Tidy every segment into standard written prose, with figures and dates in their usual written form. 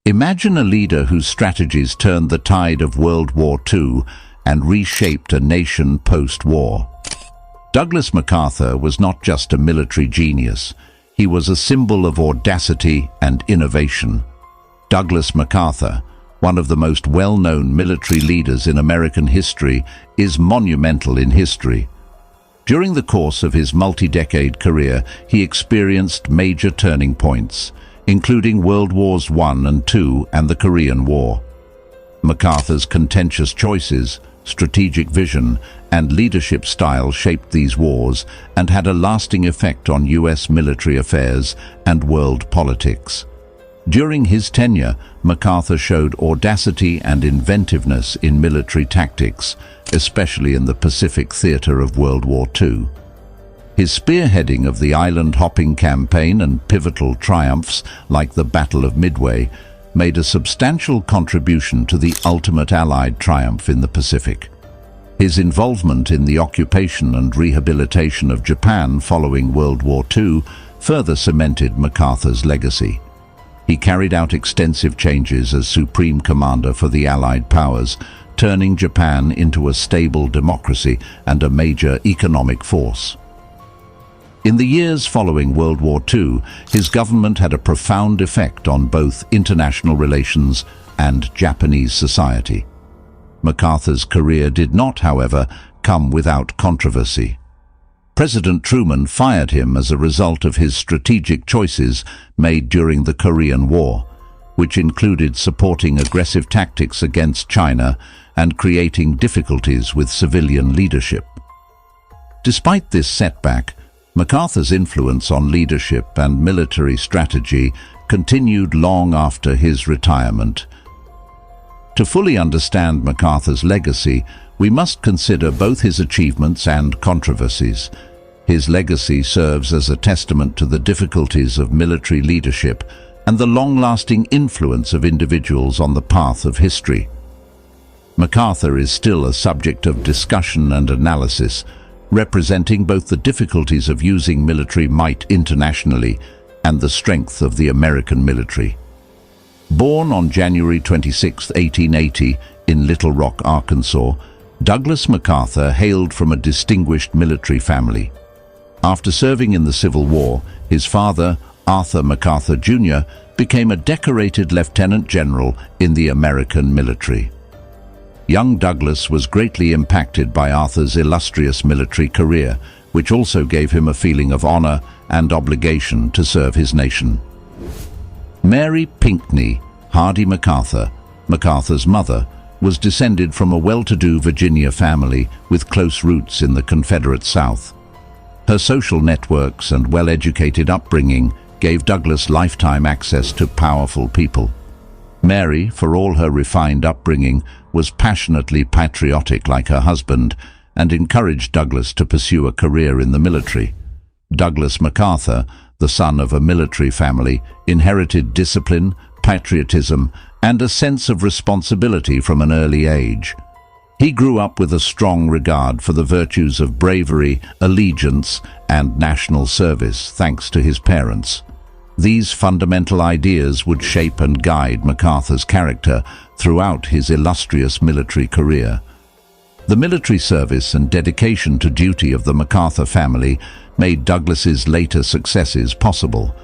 Imagine a leader whose strategies turned the tide of World War II and reshaped a nation post-war. Douglas MacArthur was not just a military genius. He was a symbol of audacity and innovation. Douglas MacArthur, one of the most well-known military leaders in American history, is monumental in history. During the course of his multi-decade career, he experienced major turning points, including World Wars I and II and the Korean War. MacArthur's contentious choices, strategic vision, and leadership style shaped these wars and had a lasting effect on U.S. military affairs and world politics. During his tenure, MacArthur showed audacity and inventiveness in military tactics, especially in the Pacific theater of World War II. His spearheading of the island-hopping campaign and pivotal triumphs like the Battle of Midway made a substantial contribution to the ultimate Allied triumph in the Pacific. His involvement in the occupation and rehabilitation of Japan following World War II further cemented MacArthur's legacy. He carried out extensive changes as Supreme Commander for the Allied powers, turning Japan into a stable democracy and a major economic force. In the years following World War II, his government had a profound effect on both international relations and Japanese society. MacArthur's career did not, however, come without controversy. President Truman fired him as a result of his strategic choices made during the Korean War, which included supporting aggressive tactics against China and creating difficulties with civilian leadership. Despite this setback, MacArthur's influence on leadership and military strategy continued long after his retirement. To fully understand MacArthur's legacy, we must consider both his achievements and controversies. His legacy serves as a testament to the difficulties of military leadership and the long-lasting influence of individuals on the path of history. MacArthur is still a subject of discussion and analysis, representing both the difficulties of using military might internationally and the strength of the American military. Born on January 26, 1880, in Little Rock, Arkansas, Douglas MacArthur hailed from a distinguished military family. After serving in the Civil War, his father, Arthur MacArthur Jr., became a decorated lieutenant general in the American military. Young Douglas was greatly impacted by Arthur's illustrious military career, which also gave him a feeling of honor and obligation to serve his nation. Mary Pinckney Hardy MacArthur, MacArthur's mother, was descended from a well-to-do Virginia family with close roots in the Confederate South. Her social networks and well-educated upbringing gave Douglas lifetime access to powerful people. Mary, for all her refined upbringing, was passionately patriotic like her husband and encouraged Douglas to pursue a career in the military. Douglas MacArthur, the son of a military family, inherited discipline, patriotism, and a sense of responsibility from an early age. He grew up with a strong regard for the virtues of bravery, allegiance, and national service, thanks to his parents. These fundamental ideas would shape and guide MacArthur's character throughout his illustrious military career. The military service and dedication to duty of the MacArthur family made Douglas's later successes possible.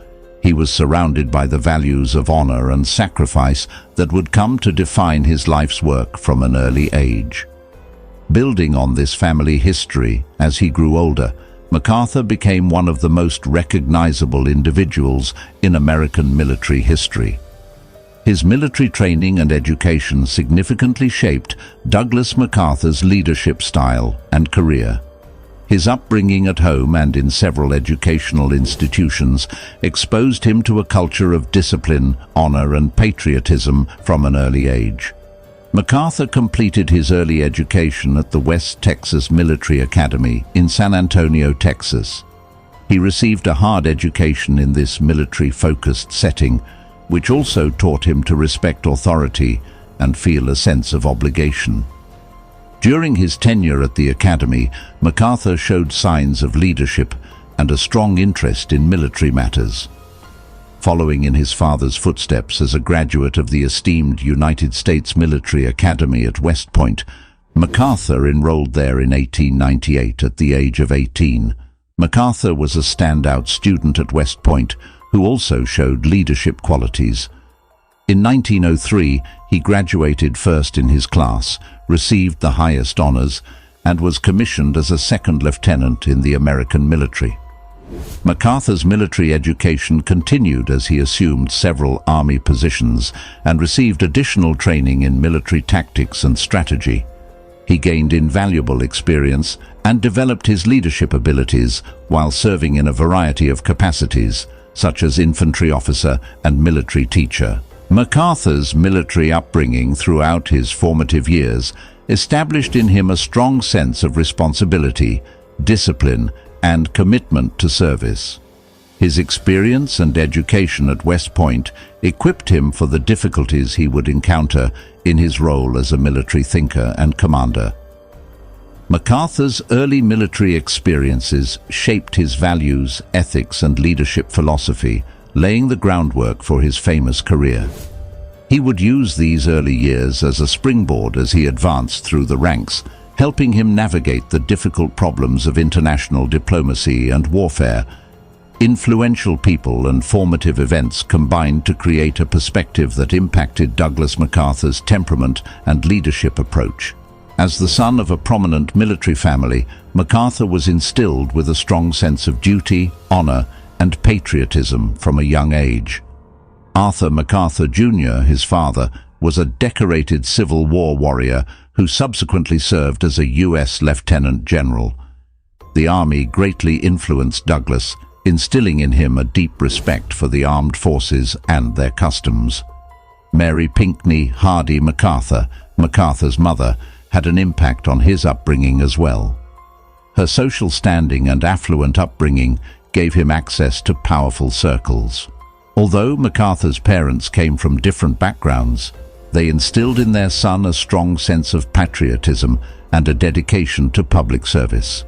He was surrounded by the values of honor and sacrifice that would come to define his life's work from an early age. Building on this family history, as he grew older, MacArthur became one of the most recognizable individuals in American military history. His military training and education significantly shaped Douglas MacArthur's leadership style and career. His upbringing at home and in several educational institutions exposed him to a culture of discipline, honor, and patriotism from an early age. MacArthur completed his early education at the West Texas Military Academy in San Antonio, Texas. He received a hard education in this military-focused setting, which also taught him to respect authority and feel a sense of obligation. During his tenure at the academy, MacArthur showed signs of leadership and a strong interest in military matters. Following in his father's footsteps as a graduate of the esteemed United States Military Academy at West Point, MacArthur enrolled there in 1898 at the age of 18. MacArthur was a standout student at West Point who also showed leadership qualities. In 1903, he graduated first in his class, received the highest honors, and was commissioned as a second lieutenant in the American military. MacArthur's military education continued as he assumed several army positions and received additional training in military tactics and strategy. He gained invaluable experience and developed his leadership abilities while serving in a variety of capacities, such as infantry officer and military teacher. MacArthur's military upbringing throughout his formative years established in him a strong sense of responsibility, discipline, and commitment to service. His experience and education at West Point equipped him for the difficulties he would encounter in his role as a military thinker and commander. MacArthur's early military experiences shaped his values, ethics, and leadership philosophy, laying the groundwork for his famous career. He would use these early years as a springboard as he advanced through the ranks, helping him navigate the difficult problems of international diplomacy and warfare. Influential people and formative events combined to create a perspective that impacted Douglas MacArthur's temperament and leadership approach. As the son of a prominent military family, MacArthur was instilled with a strong sense of duty, honor, and patriotism from a young age. Arthur MacArthur Jr., his father, was a decorated Civil War warrior who subsequently served as a U.S. Lieutenant General. The Army greatly influenced Douglas, instilling in him a deep respect for the armed forces and their customs. Mary Pinckney Hardy MacArthur, MacArthur's mother, had an impact on his upbringing as well. Her social standing and affluent upbringing gave him access to powerful circles. Although MacArthur's parents came from different backgrounds, they instilled in their son a strong sense of patriotism and a dedication to public service.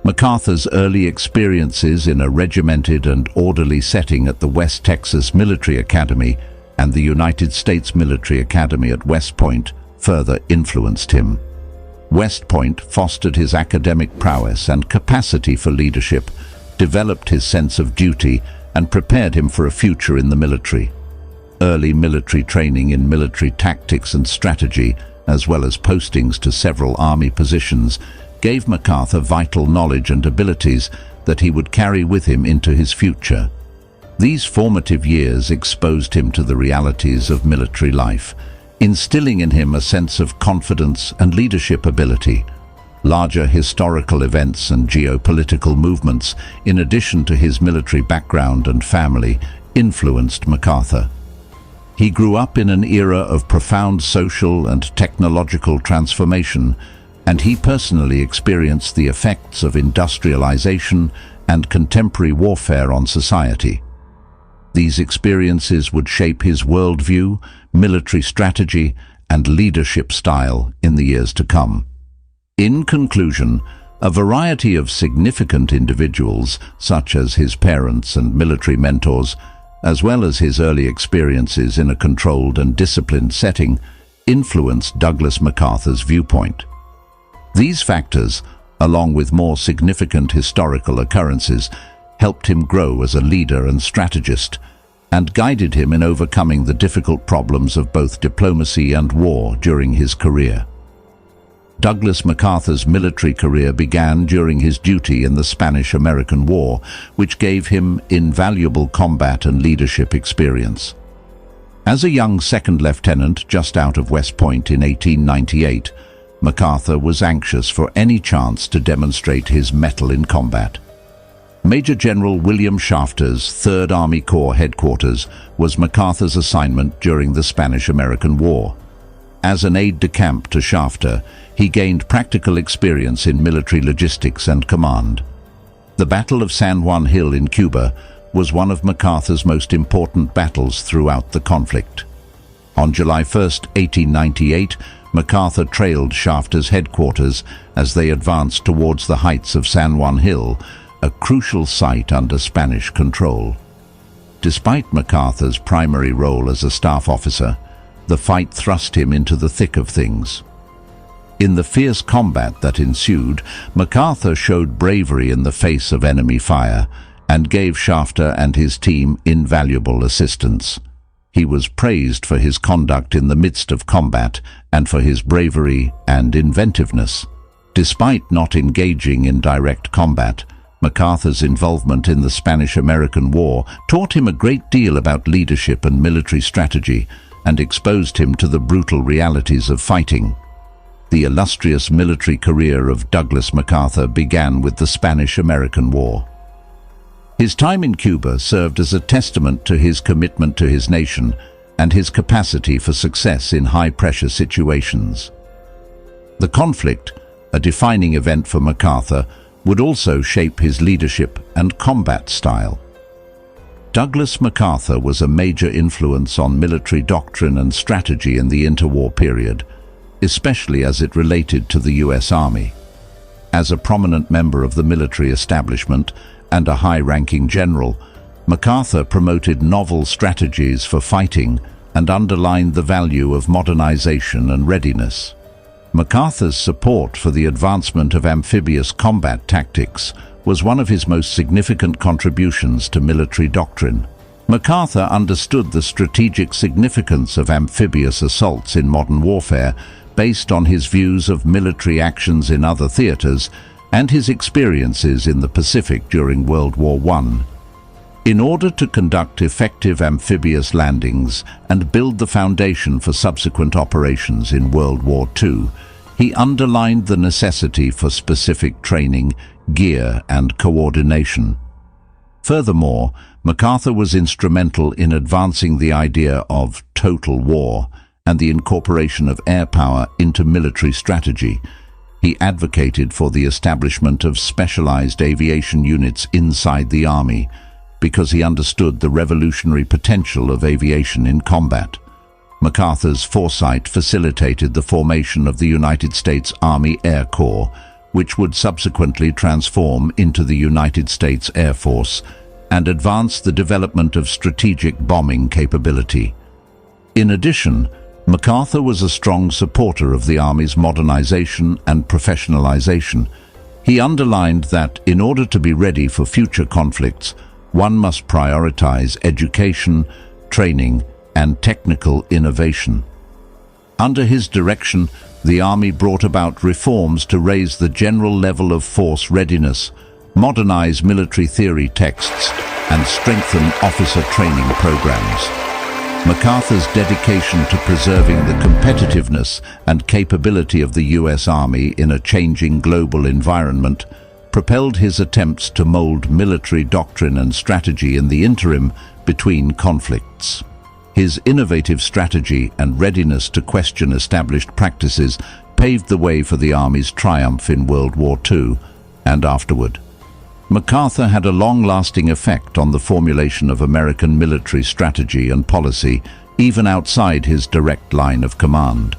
MacArthur's early experiences in a regimented and orderly setting at the West Texas Military Academy and the United States Military Academy at West Point further influenced him. West Point fostered his academic prowess and capacity for leadership, developed his sense of duty, and prepared him for a future in the military. Early military training in military tactics and strategy, as well as postings to several army positions, gave MacArthur vital knowledge and abilities that he would carry with him into his future. These formative years exposed him to the realities of military life, instilling in him a sense of confidence and leadership ability. Larger historical events and geopolitical movements, in addition to his military background and family, influenced MacArthur. He grew up in an era of profound social and technological transformation, and he personally experienced the effects of industrialization and contemporary warfare on society. These experiences would shape his worldview, military strategy, and leadership style in the years to come. In conclusion, a variety of significant individuals, such as his parents and military mentors, as well as his early experiences in a controlled and disciplined setting, influenced Douglas MacArthur's viewpoint. These factors, along with more significant historical occurrences, helped him grow as a leader and strategist, and guided him in overcoming the difficult problems of both diplomacy and war during his career. Douglas MacArthur's military career began during his duty in the Spanish-American War, which gave him invaluable combat and leadership experience. As a young second lieutenant just out of West Point in 1898, MacArthur was anxious for any chance to demonstrate his mettle in combat. Major General William Shafter's 3rd Army Corps headquarters was MacArthur's assignment during the Spanish-American War. As an aide-de-camp to Shafter, he gained practical experience in military logistics and command. The Battle of San Juan Hill in Cuba was one of MacArthur's most important battles throughout the conflict. On July 1, 1898, MacArthur trailed Shafter's headquarters as they advanced towards the heights of San Juan Hill, a crucial site under Spanish control. Despite MacArthur's primary role as a staff officer, the fight thrust him into the thick of things. In the fierce combat that ensued, MacArthur showed bravery in the face of enemy fire and gave Shafter and his team invaluable assistance. He was praised for his conduct in the midst of combat and for his bravery and inventiveness. Despite not engaging in direct combat, MacArthur's involvement in the Spanish-American War taught him a great deal about leadership and military strategy and exposed him to the brutal realities of fighting. The illustrious military career of Douglas MacArthur began with the Spanish-American War. His time in Cuba served as a testament to his commitment to his nation and his capacity for success in high-pressure situations. The conflict, a defining event for MacArthur, would also shape his leadership and combat style. Douglas MacArthur was a major influence on military doctrine and strategy in the interwar period, especially as it related to the U.S. Army. As a prominent member of the military establishment and a high-ranking general, MacArthur promoted novel strategies for fighting and underlined the value of modernization and readiness. MacArthur's support for the advancement of amphibious combat tactics was one of his most significant contributions to military doctrine. MacArthur understood the strategic significance of amphibious assaults in modern warfare based on his views of military actions in other theaters and his experiences in the Pacific during World War I. In order to conduct effective amphibious landings and build the foundation for subsequent operations in World War II, he underlined the necessity for specific training, gear, and coordination. Furthermore, MacArthur was instrumental in advancing the idea of total war and the incorporation of air power into military strategy. He advocated for the establishment of specialized aviation units inside the Army because he understood the revolutionary potential of aviation in combat. MacArthur's foresight facilitated the formation of the United States Army Air Corps, which would subsequently transform into the United States Air Force and advance the development of strategic bombing capability. In addition, MacArthur was a strong supporter of the Army's modernization and professionalization. He underlined that in order to be ready for future conflicts, one must prioritize education, training, and technical innovation. Under his direction, the Army brought about reforms to raise the general level of force readiness, modernize military theory texts, and strengthen officer training programs. MacArthur's dedication to preserving the competitiveness and capability of the U.S. Army in a changing global environment propelled his attempts to mold military doctrine and strategy in the interim between conflicts. His innovative strategy and readiness to question established practices paved the way for the Army's triumph in World War II and afterward. MacArthur had a long-lasting effect on the formulation of American military strategy and policy, even outside his direct line of command.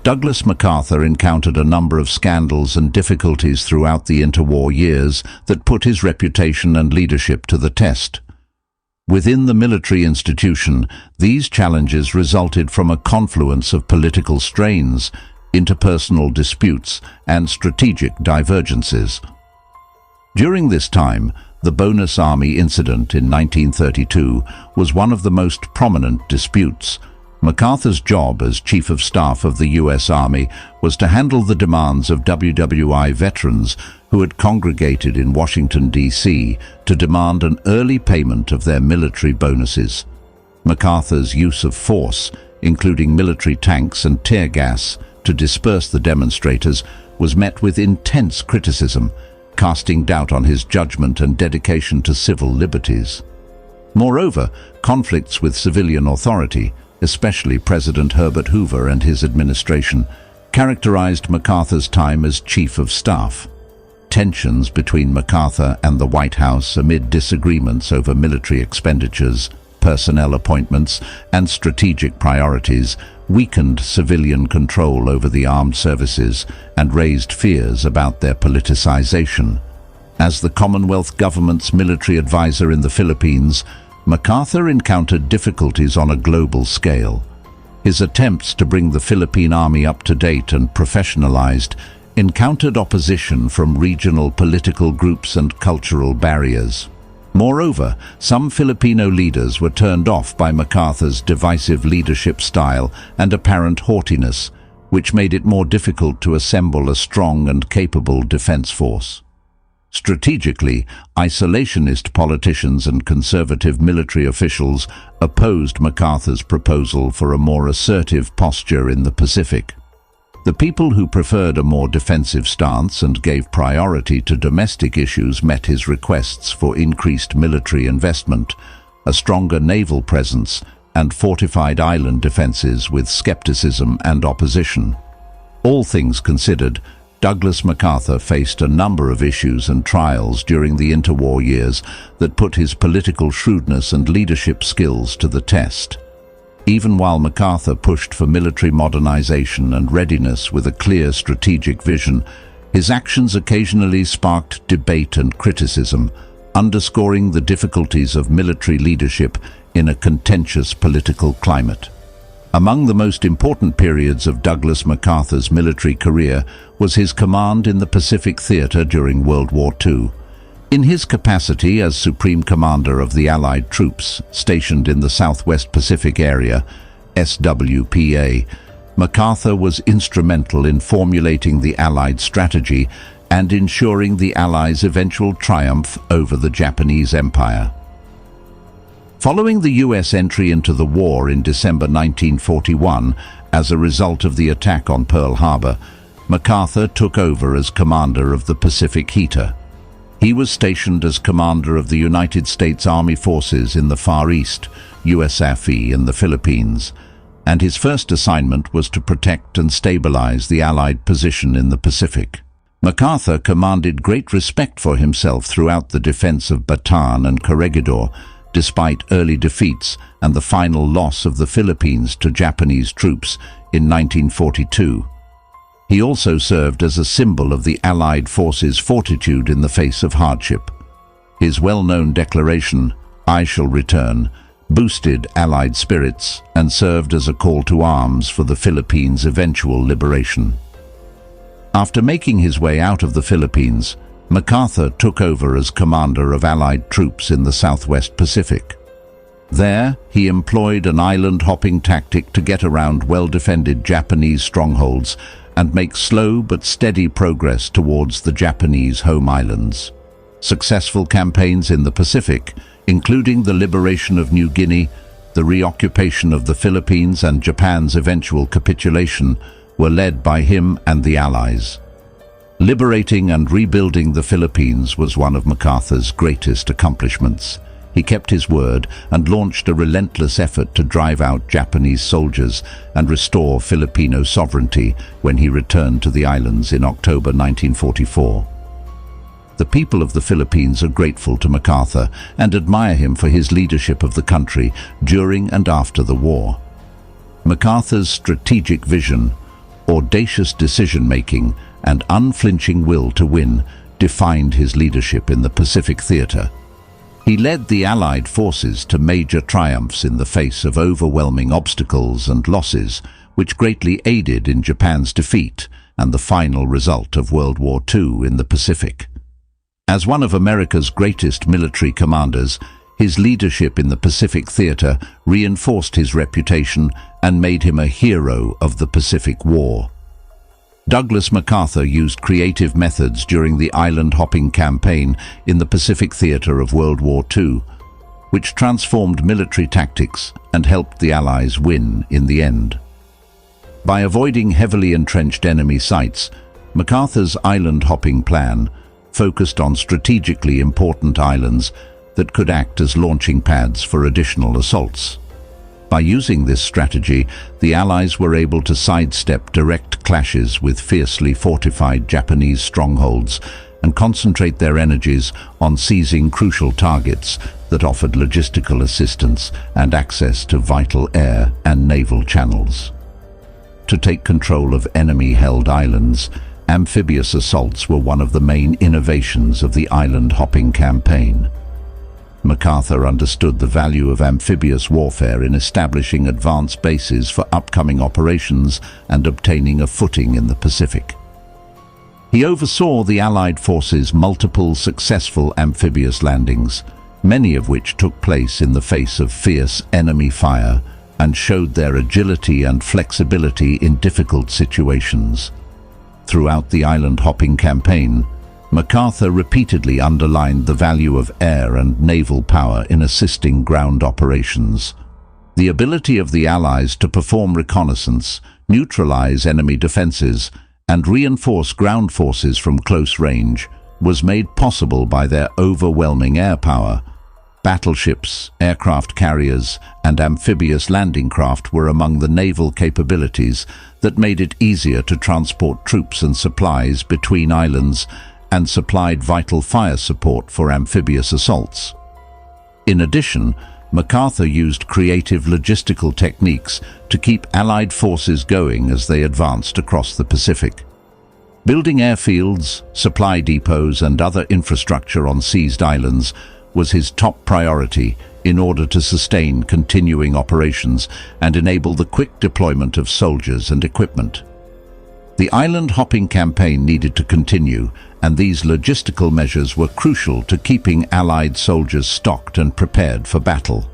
Douglas MacArthur encountered a number of scandals and difficulties throughout the interwar years that put his reputation and leadership to the test. Within the military institution, these challenges resulted from a confluence of political strains, interpersonal disputes, and strategic divergences. During this time, the Bonus Army incident in 1932 was one of the most prominent disputes. MacArthur's job as Chief of Staff of the U.S. Army was to handle the demands of WWI veterans who had congregated in Washington, D.C. to demand an early payment of their military bonuses. MacArthur's use of force, including military tanks and tear gas, to disperse the demonstrators, was met with intense criticism, casting doubt on his judgment and dedication to civil liberties. Moreover, conflicts with civilian authority, especially President Herbert Hoover and his administration, characterized MacArthur's time as Chief of Staff. Tensions between MacArthur and the White House amid disagreements over military expenditures, personnel appointments, and strategic priorities weakened civilian control over the armed services and raised fears about their politicization. As the Commonwealth government's military advisor in the Philippines, MacArthur encountered difficulties on a global scale. His attempts to bring the Philippine army up to date and professionalized encountered opposition from regional political groups and cultural barriers. Moreover, some Filipino leaders were turned off by MacArthur's divisive leadership style and apparent haughtiness, which made it more difficult to assemble a strong and capable defense force. Strategically, isolationist politicians and conservative military officials opposed MacArthur's proposal for a more assertive posture in the Pacific. The people who preferred a more defensive stance and gave priority to domestic issues met his requests for increased military investment, a stronger naval presence, and fortified island defenses with skepticism and opposition. All things considered, Douglas MacArthur faced a number of issues and trials during the interwar years that put his political shrewdness and leadership skills to the test. Even while MacArthur pushed for military modernization and readiness with a clear strategic vision, his actions occasionally sparked debate and criticism, underscoring the difficulties of military leadership in a contentious political climate. Among the most important periods of Douglas MacArthur's military career was his command in the Pacific Theater during World War II. In his capacity as Supreme Commander of the Allied troops stationed in the Southwest Pacific Area, SWPA, MacArthur was instrumental in formulating the Allied strategy and ensuring the Allies' eventual triumph over the Japanese Empire. Following the U.S. entry into the war in December 1941 as a result of the attack on Pearl Harbor, MacArthur took over as commander of the Pacific Theater. He was stationed as commander of the United States Army Forces in the Far East, USAF in the Philippines, and his first assignment was to protect and stabilize the Allied position in the Pacific. MacArthur commanded great respect for himself throughout the defense of Bataan and Corregidor, despite early defeats and the final loss of the Philippines to Japanese troops in 1942. He also served as a symbol of the Allied forces' fortitude in the face of hardship. His well-known declaration, "I shall return," boosted Allied spirits and served as a call to arms for the Philippines' eventual liberation. After making his way out of the Philippines, MacArthur took over as commander of Allied troops in the Southwest Pacific. There, he employed an island-hopping tactic to get around well-defended Japanese strongholds and make slow but steady progress towards the Japanese home islands. Successful campaigns in the Pacific, including the liberation of New Guinea, the reoccupation of the Philippines and Japan's eventual capitulation, were led by him and the Allies. Liberating and rebuilding the Philippines was one of MacArthur's greatest accomplishments. He kept his word and launched a relentless effort to drive out Japanese soldiers and restore Filipino sovereignty when he returned to the islands in October 1944. The people of the Philippines are grateful to MacArthur and admire him for his leadership of the country during and after the war. MacArthur's strategic vision, audacious decision-making, and unflinching will to win defined his leadership in the Pacific Theater. He led the Allied forces to major triumphs in the face of overwhelming obstacles and losses, which greatly aided in Japan's defeat and the final result of World War II in the Pacific. As one of America's greatest military commanders, his leadership in the Pacific Theater reinforced his reputation and made him a hero of the Pacific War. Douglas MacArthur used creative methods during the island-hopping campaign in the Pacific Theater of World War II, which transformed military tactics and helped the Allies win in the end. By avoiding heavily entrenched enemy sites, MacArthur's island-hopping plan focused on strategically important islands that could act as launching pads for additional assaults. By using this strategy, the Allies were able to sidestep direct clashes with fiercely fortified Japanese strongholds and concentrate their energies on seizing crucial targets that offered logistical assistance and access to vital air and naval channels. To take control of enemy-held islands, amphibious assaults were one of the main innovations of the island-hopping campaign. MacArthur understood the value of amphibious warfare in establishing advanced bases for upcoming operations and obtaining a footing in the Pacific. He oversaw the Allied forces' multiple successful amphibious landings, many of which took place in the face of fierce enemy fire and showed their agility and flexibility in difficult situations. Throughout the island-hopping campaign, MacArthur repeatedly underlined the value of air and naval power in assisting ground operations. The ability of the Allies to perform reconnaissance, neutralize enemy defenses, and reinforce ground forces from close range was made possible by their overwhelming air power. Battleships, aircraft carriers, and amphibious landing craft were among the naval capabilities that made it easier to transport troops and supplies between islands and supplied vital fire support for amphibious assaults. In addition, MacArthur used creative logistical techniques to keep Allied forces going as they advanced across the Pacific. Building airfields, supply depots, and other infrastructure on seized islands was his top priority in order to sustain continuing operations and enable the quick deployment of soldiers and equipment. The island-hopping campaign needed to continue, and these logistical measures were crucial to keeping Allied soldiers stocked and prepared for battle.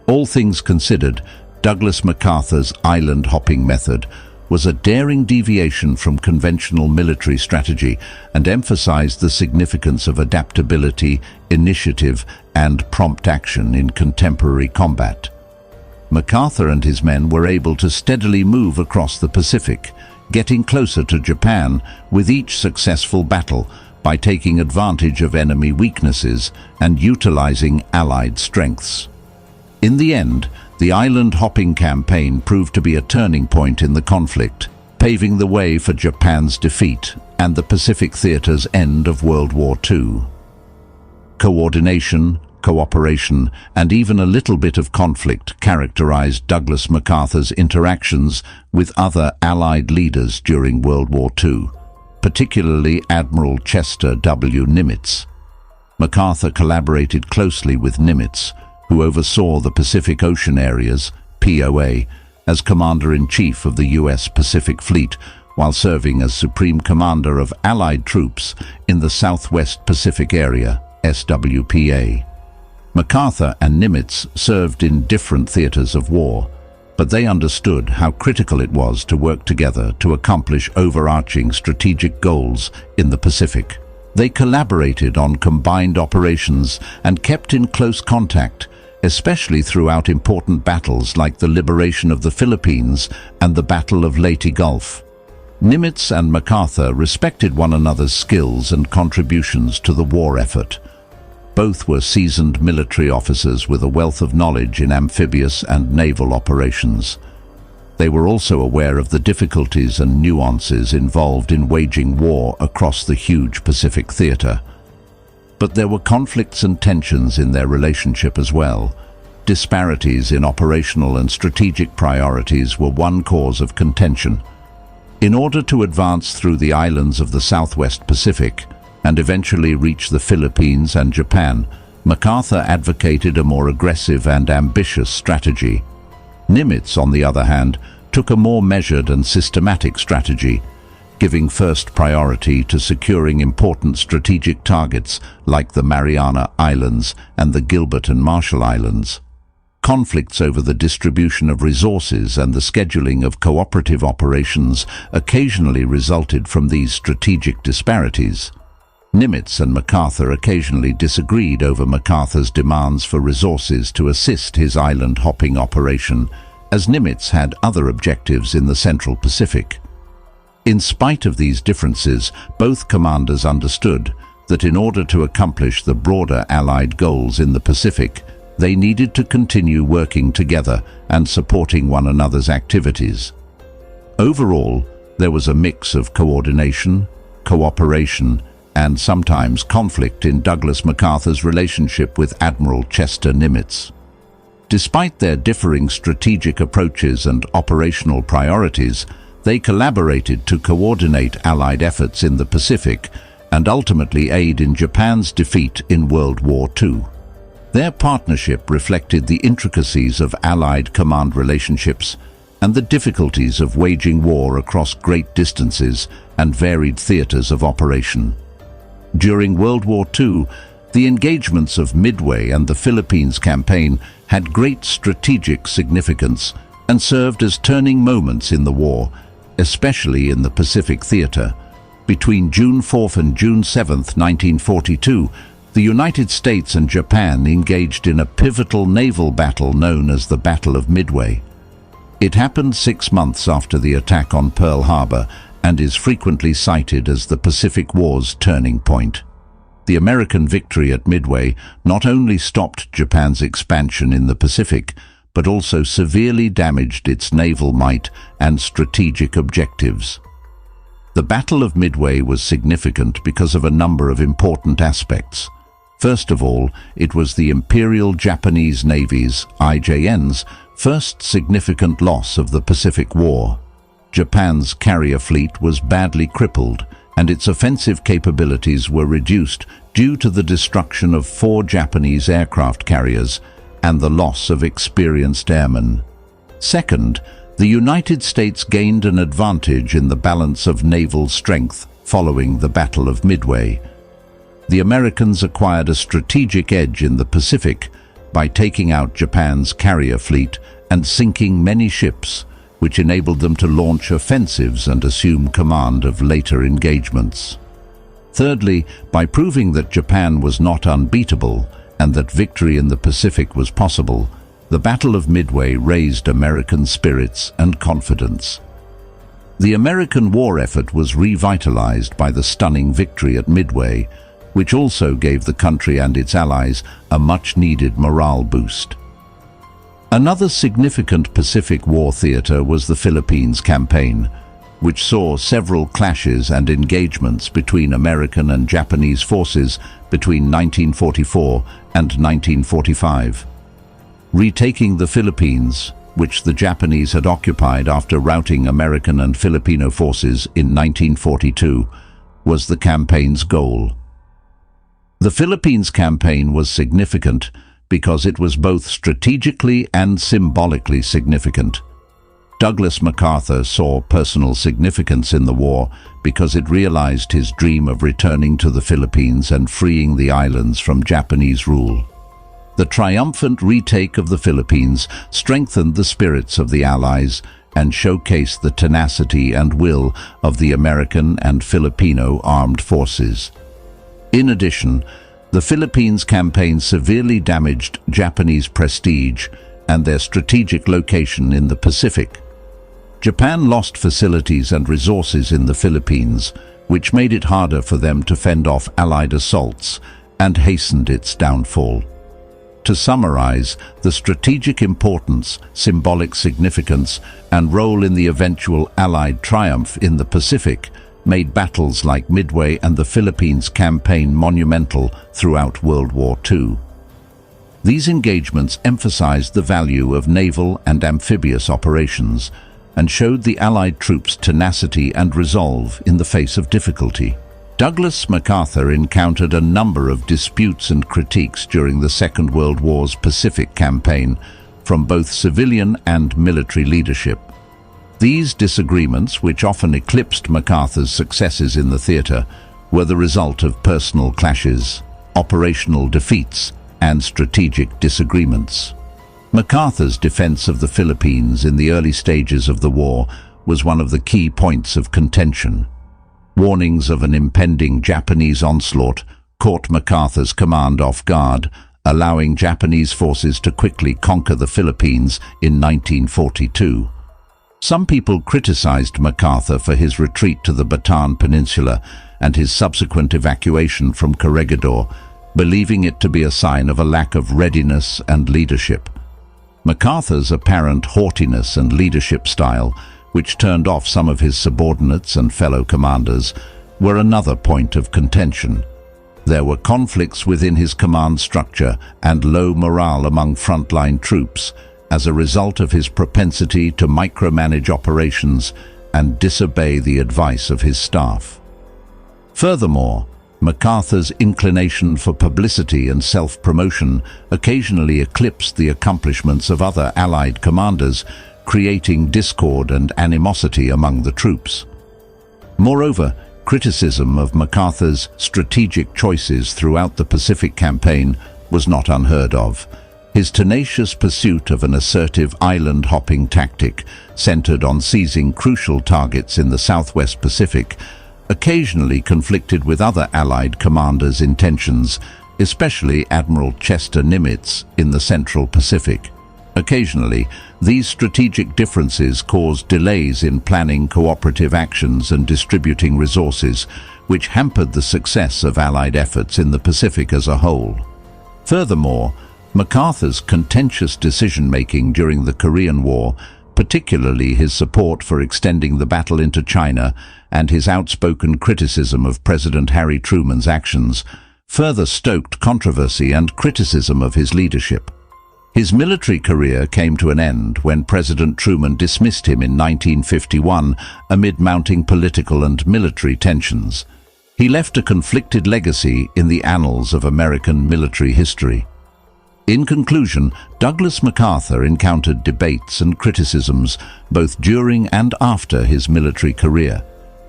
All things considered, Douglas MacArthur's island-hopping method was a daring deviation from conventional military strategy and emphasized the significance of adaptability, initiative, and prompt action in contemporary combat. MacArthur and his men were able to steadily move across the Pacific, getting closer to Japan with each successful battle by taking advantage of enemy weaknesses and utilizing Allied strengths. In the end, the island-hopping campaign proved to be a turning point in the conflict, paving the way for Japan's defeat and the Pacific theater's end of World War II. Coordination, cooperation, and even a little bit of conflict characterized Douglas MacArthur's interactions with other Allied leaders during World War II, particularly Admiral Chester W. Nimitz. MacArthur collaborated closely with Nimitz, who oversaw the Pacific Ocean areas, POA, as Commander-in-Chief of the U.S. Pacific Fleet, while serving as Supreme Commander of Allied troops in the Southwest Pacific Area, SWPA. MacArthur and Nimitz served in different theaters of war, but they understood how critical it was to work together to accomplish overarching strategic goals in the Pacific. They collaborated on combined operations and kept in close contact, especially throughout important battles like the liberation of the Philippines and the Battle of Leyte Gulf. Nimitz and MacArthur respected one another's skills and contributions to the war effort. Both were seasoned military officers with a wealth of knowledge in amphibious and naval operations. They were also aware of the difficulties and nuances involved in waging war across the huge Pacific theater. But there were conflicts and tensions in their relationship as well. Disparities in operational and strategic priorities were one cause of contention. In order to advance through the islands of the Southwest Pacific and eventually reach the Philippines and Japan, MacArthur advocated a more aggressive and ambitious strategy. Nimitz, on the other hand, took a more measured and systematic strategy, giving first priority to securing important strategic targets like the Mariana Islands and the Gilbert and Marshall Islands. Conflicts over the distribution of resources and the scheduling of cooperative operations occasionally resulted from these strategic disparities. Nimitz and MacArthur occasionally disagreed over MacArthur's demands for resources to assist his island-hopping operation, as Nimitz had other objectives in the Central Pacific. In spite of these differences, both commanders understood that in order to accomplish the broader Allied goals in the Pacific, they needed to continue working together and supporting one another's activities. Overall, there was a mix of coordination, cooperation, and sometimes conflict in Douglas MacArthur's relationship with Admiral Chester Nimitz. Despite their differing strategic approaches and operational priorities, they collaborated to coordinate Allied efforts in the Pacific and ultimately aid in Japan's defeat in World War II. Their partnership reflected the intricacies of Allied command relationships and the difficulties of waging war across great distances and varied theaters of operation. During World War II, the engagements of Midway and the Philippines campaign had great strategic significance and served as turning moments in the war, especially in the Pacific theater. Between June 4 and June 7, 1942, the United States and Japan engaged in a pivotal naval battle known as the Battle of Midway. It happened 6 months after the attack on Pearl Harbor and is frequently cited as the Pacific War's turning point. The American victory at Midway not only stopped Japan's expansion in the Pacific, but also severely damaged its naval might and strategic objectives. The Battle of Midway was significant because of a number of important aspects. First of all, it was the Imperial Japanese Navy's, IJN's, first significant loss of the Pacific War. Japan's carrier fleet was badly crippled, and its offensive capabilities were reduced due to the destruction of 4 Japanese aircraft carriers and the loss of experienced airmen. Second, the United States gained an advantage in the balance of naval strength following the Battle of Midway. The Americans acquired a strategic edge in the Pacific by taking out Japan's carrier fleet and sinking many ships, which enabled them to launch offensives and assume command of later engagements. Thirdly, by proving that Japan was not unbeatable and that victory in the Pacific was possible, the Battle of Midway raised American spirits and confidence. The American war effort was revitalized by the stunning victory at Midway, which also gave the country and its allies a much-needed morale boost. Another significant Pacific War theater was the Philippines campaign, which saw several clashes and engagements between American and Japanese forces between 1944 and 1945. Retaking the Philippines, which the Japanese had occupied after routing American and Filipino forces in 1942, was the campaign's goal. The Philippines campaign was significant because it was both strategically and symbolically significant. Douglas MacArthur saw personal significance in the war because it realized his dream of returning to the Philippines and freeing the islands from Japanese rule. The triumphant retake of the Philippines strengthened the spirits of the Allies and showcased the tenacity and will of the American and Filipino armed forces. In addition, the Philippines campaign severely damaged Japanese prestige and their strategic location in the Pacific. Japan lost facilities and resources in the Philippines, which made it harder for them to fend off Allied assaults and hastened its downfall. To summarize, the strategic importance, symbolic significance, and role in the eventual Allied triumph in the Pacific made battles like Midway and the Philippines campaign monumental throughout World War II. These engagements emphasized the value of naval and amphibious operations and showed the Allied troops' tenacity and resolve in the face of difficulty. Douglas MacArthur encountered a number of disputes and critiques during the Second World War's Pacific campaign from both civilian and military leadership. These disagreements, which often eclipsed MacArthur's successes in the theater, were the result of personal clashes, operational defeats, and strategic disagreements. MacArthur's defense of the Philippines in the early stages of the war was one of the key points of contention. Warnings of an impending Japanese onslaught caught MacArthur's command off guard, allowing Japanese forces to quickly conquer the Philippines in 1942. Some people criticized MacArthur for his retreat to the Bataan Peninsula and his subsequent evacuation from Corregidor, believing it to be a sign of a lack of readiness and leadership. MacArthur's apparent haughtiness and leadership style, which turned off some of his subordinates and fellow commanders, were another point of contention. There were conflicts within his command structure and low morale among frontline troops as a result of his propensity to micromanage operations and disobey the advice of his staff. Furthermore, MacArthur's inclination for publicity and self-promotion occasionally eclipsed the accomplishments of other Allied commanders, creating discord and animosity among the troops. Moreover, criticism of MacArthur's strategic choices throughout the Pacific Campaign was not unheard of. His tenacious pursuit of an assertive island-hopping tactic centered on seizing crucial targets in the Southwest Pacific occasionally conflicted with other Allied commanders' intentions, especially Admiral Chester Nimitz in the Central Pacific. Occasionally, these strategic differences caused delays in planning cooperative actions and distributing resources, which hampered the success of Allied efforts in the Pacific as a whole. Furthermore, MacArthur's contentious decision-making during the Korean War, particularly his support for extending the battle into China and his outspoken criticism of President Harry Truman's actions, further stoked controversy and criticism of his leadership. His military career came to an end when President Truman dismissed him in 1951 amid mounting political and military tensions. He left a conflicted legacy in the annals of American military history. In conclusion, Douglas MacArthur encountered debates and criticisms both during and after his military career,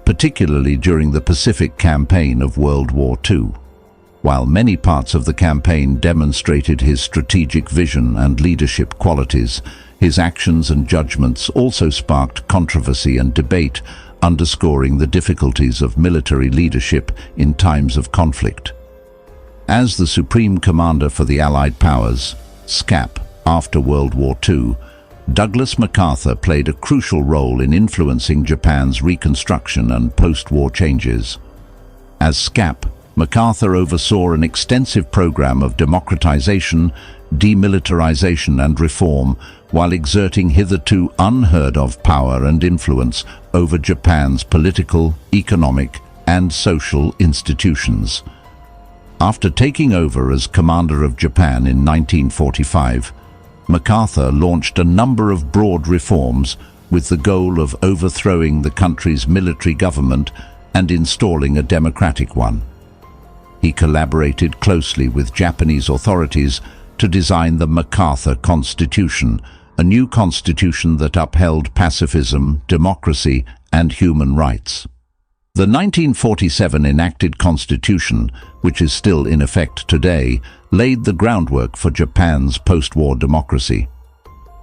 particularly during the Pacific Campaign of World War II. While many parts of the campaign demonstrated his strategic vision and leadership qualities, his actions and judgments also sparked controversy and debate, underscoring the difficulties of military leadership in times of conflict. As the Supreme Commander for the Allied Powers, SCAP, after World War II, Douglas MacArthur played a crucial role in influencing Japan's reconstruction and post-war changes. As SCAP, MacArthur oversaw an extensive program of democratization, demilitarization and reform, while exerting hitherto unheard-of power and influence over Japan's political, economic, and social institutions. After taking over as Commander of Japan in 1945, MacArthur launched a number of broad reforms with the goal of overthrowing the country's military government and installing a democratic one. He collaborated closely with Japanese authorities to design the MacArthur Constitution, a new constitution that upheld pacifism, democracy, and human rights. The 1947 enacted constitution, which is still in effect today, laid the groundwork for Japan's post-war democracy.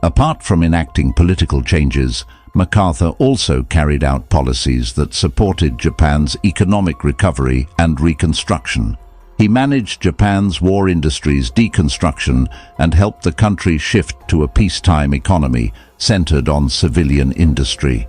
Apart from enacting political changes, MacArthur also carried out policies that supported Japan's economic recovery and reconstruction. He managed Japan's war industry's deconstruction and helped the country shift to a peacetime economy centered on civilian industry.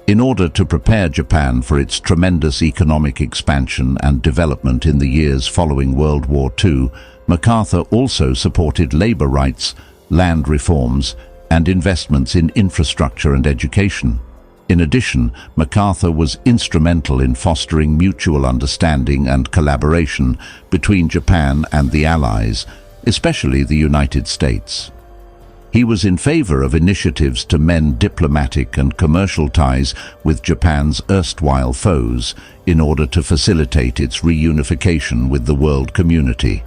In order to prepare Japan for its tremendous economic expansion and development in the years following World War II, MacArthur also supported labor rights, land reforms, and investments in infrastructure and education. In addition, MacArthur was instrumental in fostering mutual understanding and collaboration between Japan and the Allies, especially the United States. He was in favor of initiatives to mend diplomatic and commercial ties with Japan's erstwhile foes in order to facilitate its reunification with the world community.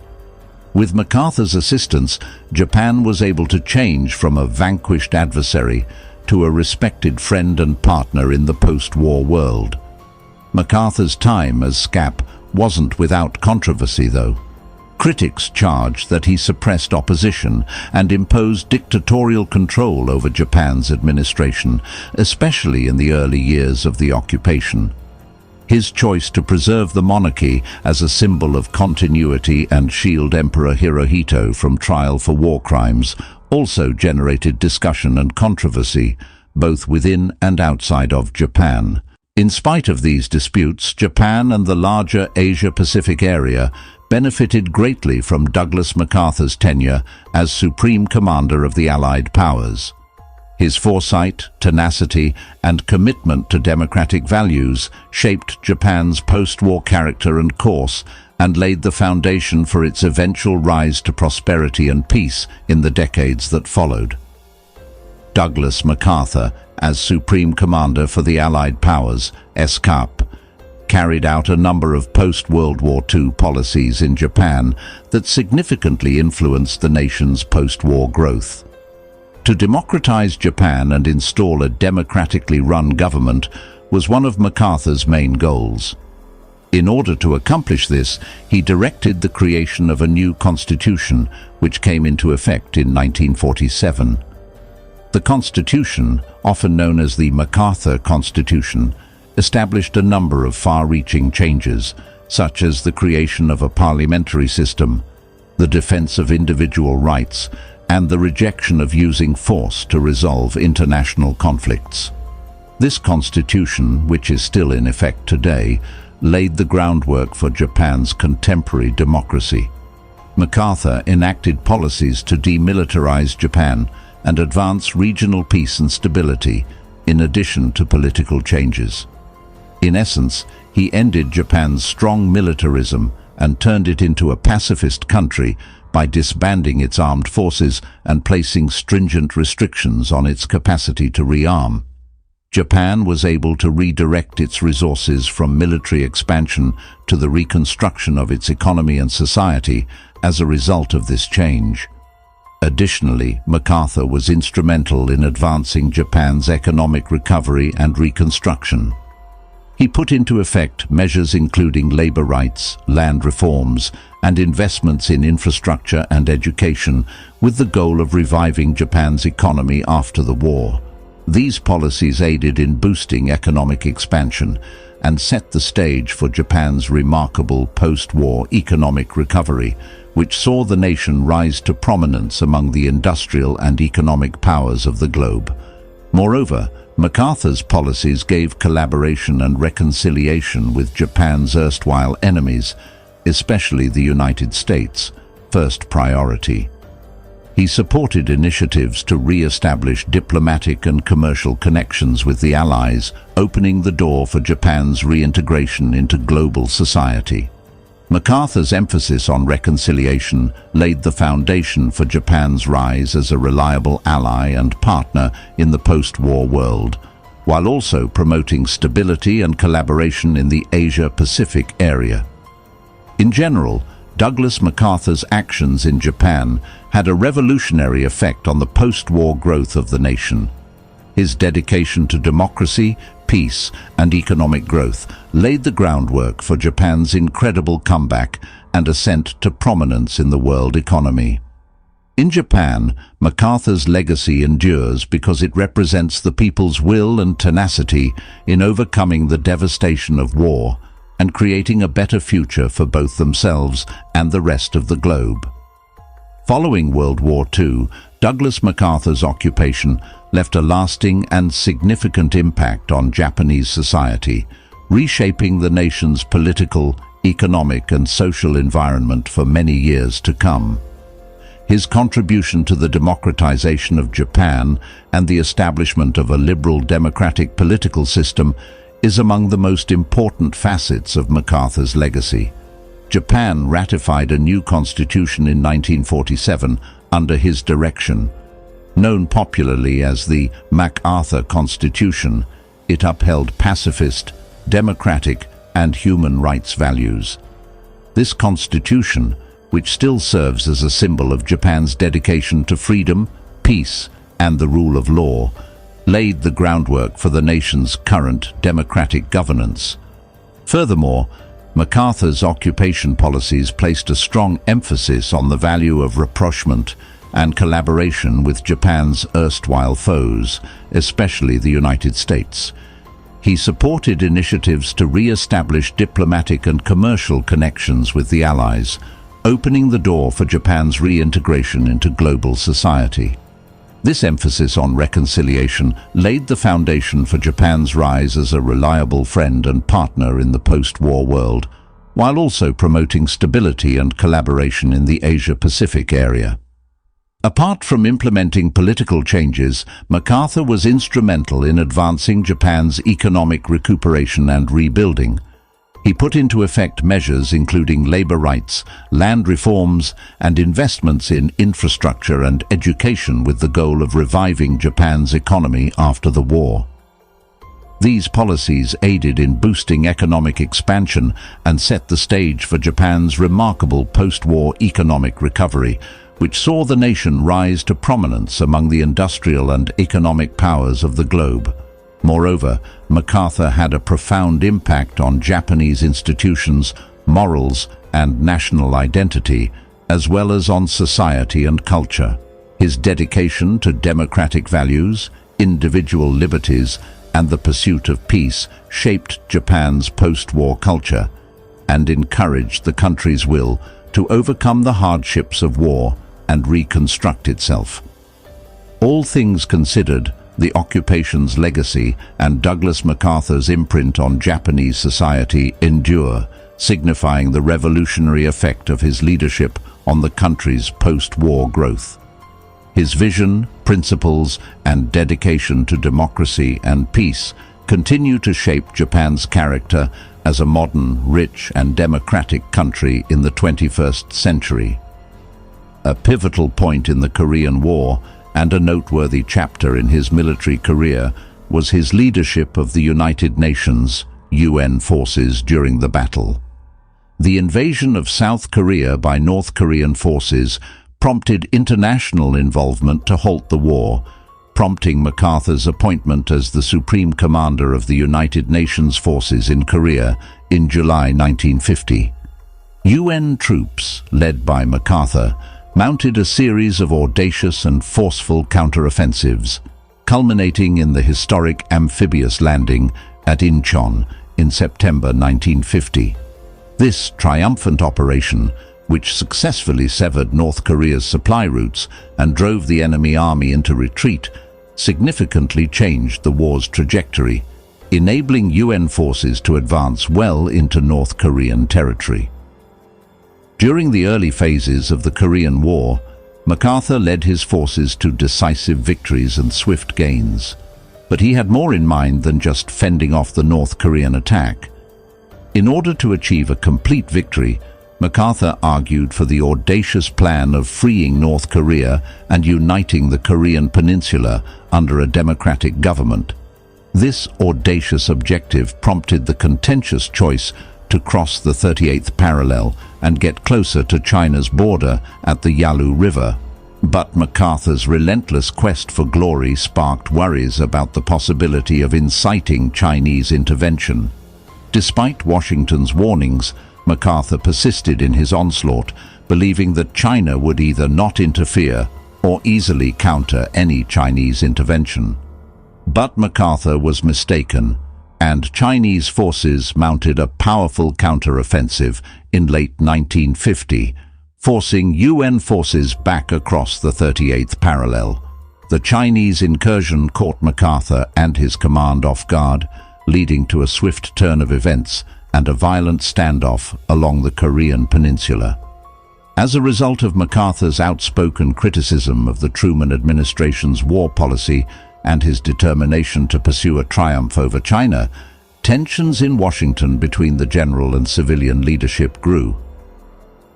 With MacArthur's assistance, Japan was able to change from a vanquished adversary to a respected friend and partner in the post-war world. MacArthur's time as SCAP wasn't without controversy, though. Critics charged that he suppressed opposition and imposed dictatorial control over Japan's administration, especially in the early years of the occupation. His choice to preserve the monarchy as a symbol of continuity and shield Emperor Hirohito from trial for war crimes also generated discussion and controversy, both within and outside of Japan. In spite of these disputes, Japan and the larger Asia-Pacific area benefited greatly from Douglas MacArthur's tenure as Supreme Commander of the Allied Powers. His foresight, tenacity, and commitment to democratic values shaped Japan's post-war character and course and laid the foundation for its eventual rise to prosperity and peace in the decades that followed. Douglas MacArthur, as Supreme Commander for the Allied Powers, SCAP, carried out a number of post-World War II policies in Japan that significantly influenced the nation's post-war growth. To democratize Japan and install a democratically run government was one of MacArthur's main goals. In order to accomplish this, he directed the creation of a new constitution, which came into effect in 1947. The constitution, often known as the MacArthur Constitution, established a number of far-reaching changes, such as the creation of a parliamentary system, the defense of individual rights, and the rejection of using force to resolve international conflicts. This constitution, which is still in effect today, laid the groundwork for Japan's contemporary democracy. MacArthur enacted policies to demilitarize Japan and advance regional peace and stability, in addition to political changes. In essence, he ended Japan's strong militarism and turned it into a pacifist country by disbanding its armed forces and placing stringent restrictions on its capacity to rearm. Japan was able to redirect its resources from military expansion to the reconstruction of its economy and society as a result of this change. Additionally, MacArthur was instrumental in advancing Japan's economic recovery and reconstruction. He put into effect measures including labor rights, land reforms, and investments in infrastructure and education with the goal of reviving Japan's economy after the war. These policies aided in boosting economic expansion and set the stage for Japan's remarkable post-war economic recovery, which saw the nation rise to prominence among the industrial and economic powers of the globe. Moreover, MacArthur's policies gave collaboration and reconciliation with Japan's erstwhile enemies, especially the United States, first priority. He supported initiatives to re-establish diplomatic and commercial connections with the Allies, opening the door for Japan's reintegration into global society. MacArthur's emphasis on reconciliation laid the foundation for Japan's rise as a reliable ally and partner in the post-war world, while also promoting stability and collaboration in the Asia-Pacific area. In general, Douglas MacArthur's actions in Japan had a revolutionary effect on the post-war growth of the nation. His dedication to democracy, peace, and economic growth laid the groundwork for Japan's incredible comeback and ascent to prominence in the world economy. In Japan, MacArthur's legacy endures because it represents the people's will and tenacity in overcoming the devastation of war and creating a better future for both themselves and the rest of the globe. Following World War II, Douglas MacArthur's occupation left a lasting and significant impact on Japanese society, reshaping the nation's political, economic, and social environment for many years to come. His contribution to the democratization of Japan and the establishment of a liberal democratic political system is among the most important facets of MacArthur's legacy. Japan ratified a new constitution in 1947 under his direction. Known popularly as the MacArthur Constitution, it upheld pacifist, democratic, and human rights values. This constitution, which still serves as a symbol of Japan's dedication to freedom, peace, and the rule of law, laid the groundwork for the nation's current democratic governance. Furthermore, MacArthur's occupation policies placed a strong emphasis on the value of rapprochement and collaboration with Japan's erstwhile foes, especially the United States. He supported initiatives to re-establish diplomatic and commercial connections with the Allies, opening the door for Japan's reintegration into global society. This emphasis on reconciliation laid the foundation for Japan's rise as a reliable friend and partner in the post-war world, while also promoting stability and collaboration in the Asia-Pacific area. Apart from implementing political changes, MacArthur was instrumental in advancing Japan's economic recuperation and rebuilding. He put into effect measures including labor rights, land reforms, and investments in infrastructure and education with the goal of reviving Japan's economy after the war. These policies aided in boosting economic expansion and set the stage for Japan's remarkable post-war economic recovery, which saw the nation rise to prominence among the industrial and economic powers of the globe. Moreover, MacArthur had a profound impact on Japanese institutions, morals, and national identity, as well as on society and culture. His dedication to democratic values, individual liberties, and the pursuit of peace shaped Japan's post-war culture and encouraged the country's will to overcome the hardships of war and reconstruct itself. All things considered, the occupation's legacy and Douglas MacArthur's imprint on Japanese society endure, signifying the revolutionary effect of his leadership on the country's post-war growth. His vision, principles, and dedication to democracy and peace continue to shape Japan's character as a modern, rich, and democratic country in the 21st century. A pivotal point in the Korean War and a noteworthy chapter in his military career was his leadership of the United Nations (UN) forces during the battle. The invasion of South Korea by North Korean forces prompted international involvement to halt the war, prompting MacArthur's appointment as the Supreme Commander of the United Nations forces in Korea in July 1950. UN troops, led by MacArthur, mounted a series of audacious and forceful counteroffensives, culminating in the historic amphibious landing at Incheon in September 1950. This triumphant operation, which successfully severed North Korea's supply routes and drove the enemy army into retreat, significantly changed the war's trajectory, enabling UN forces to advance well into North Korean territory. During the early phases of the Korean War, MacArthur led his forces to decisive victories and swift gains, but he had more in mind than just fending off the North Korean attack. In order to achieve a complete victory, MacArthur argued for the audacious plan of freeing North Korea and uniting the Korean peninsula under a democratic government. This audacious objective prompted the contentious choice to cross the 38th parallel and get closer to China's border at the Yalu River. But MacArthur's relentless quest for glory sparked worries about the possibility of inciting Chinese intervention. Despite Washington's warnings, MacArthur persisted in his onslaught, believing that China would either not interfere or easily counter any Chinese intervention. But MacArthur was mistaken, and Chinese forces mounted a powerful counteroffensive in late 1950, forcing UN forces back across the 38th parallel. The Chinese incursion caught MacArthur and his command off guard, leading to a swift turn of events and a violent standoff along the Korean peninsula. As a result of MacArthur's outspoken criticism of the Truman administration's war policy and his determination to pursue a triumph over China, tensions in Washington between the general and civilian leadership grew.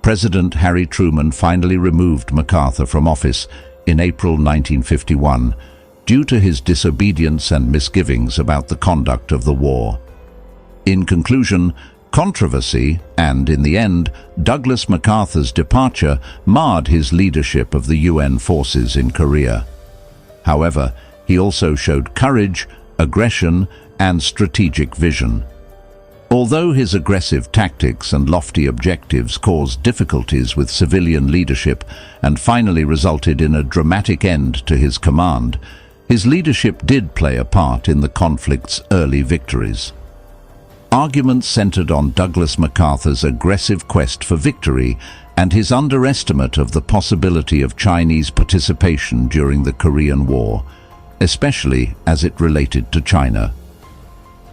President Harry Truman finally removed MacArthur from office in April 1951 due to his disobedience and misgivings about the conduct of the war. In conclusion, controversy and, in the end, Douglas MacArthur's departure marred his leadership of the UN forces in Korea. However, he also showed courage, aggression, and strategic vision. Although his aggressive tactics and lofty objectives caused difficulties with civilian leadership and finally resulted in a dramatic end to his command, his leadership did play a part in the conflict's early victories. Arguments centered on Douglas MacArthur's aggressive quest for victory and his underestimate of the possibility of Chinese participation during the Korean War, especially as it related to China.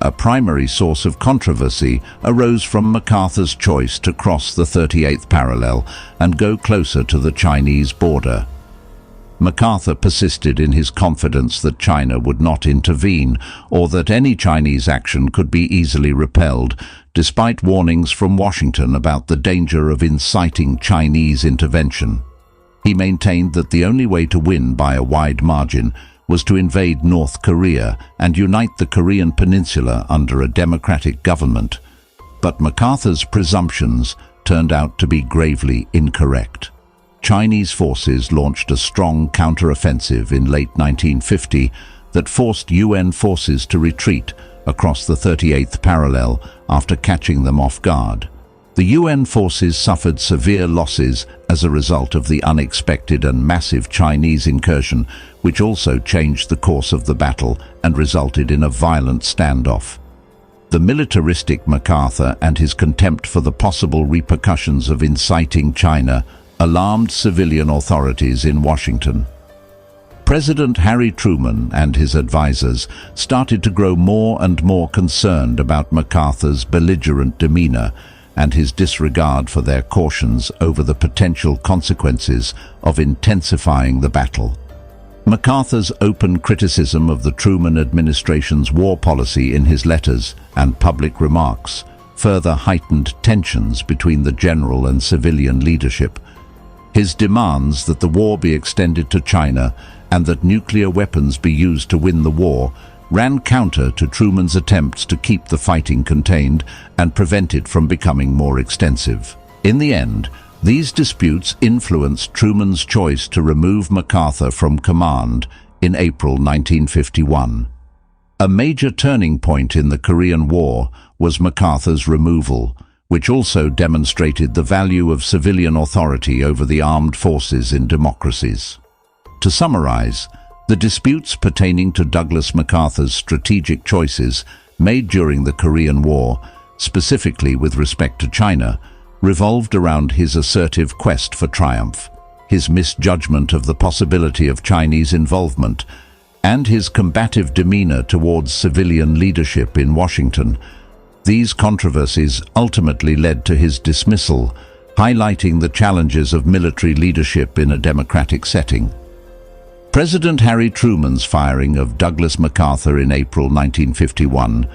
A primary source of controversy arose from MacArthur's choice to cross the 38th parallel and go closer to the Chinese border. MacArthur persisted in his confidence that China would not intervene or that any Chinese action could be easily repelled, despite warnings from Washington about the danger of inciting Chinese intervention. He maintained that the only way to win by a wide margin was to invade North Korea and unite the Korean peninsula under a democratic government. But MacArthur's presumptions turned out to be gravely incorrect. Chinese forces launched a strong counter-offensive in late 1950 that forced UN forces to retreat across the 38th parallel after catching them off guard. The UN forces suffered severe losses as a result of the unexpected and massive Chinese incursion, which also changed the course of the battle and resulted in a violent standoff. The militaristic MacArthur and his contempt for the possible repercussions of inciting China alarmed civilian authorities in Washington. President Harry Truman and his advisors started to grow more and more concerned about MacArthur's belligerent demeanor and his disregard for their cautions over the potential consequences of intensifying the battle. MacArthur's open criticism of the Truman administration's war policy in his letters and public remarks further heightened tensions between the general and civilian leadership. His demands that the war be extended to China and that nuclear weapons be used to win the war ran counter to Truman's attempts to keep the fighting contained and prevent it from becoming more extensive. In the end, these disputes influenced Truman's choice to remove MacArthur from command in April 1951. A major turning point in the Korean War was MacArthur's removal, which also demonstrated the value of civilian authority over the armed forces in democracies. To summarize, the disputes pertaining to Douglas MacArthur's strategic choices made during the Korean War, specifically with respect to China, revolved around his assertive quest for triumph, his misjudgment of the possibility of Chinese involvement, and his combative demeanor towards civilian leadership in Washington. These controversies ultimately led to his dismissal, highlighting the challenges of military leadership in a democratic setting. President Harry Truman's firing of Douglas MacArthur in April 1951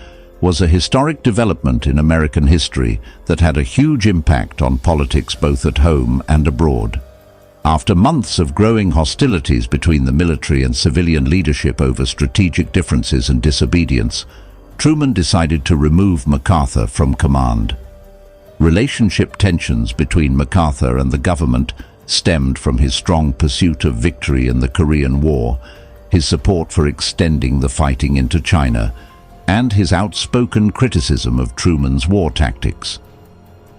was a historic development in American history that had a huge impact on politics both at home and abroad. After months of growing hostilities between the military and civilian leadership over strategic differences and disobedience, Truman decided to remove MacArthur from command. Relationship tensions between MacArthur and the government stemmed from his strong pursuit of victory in the Korean War, his support for extending the fighting into China, and his outspoken criticism of Truman's war tactics.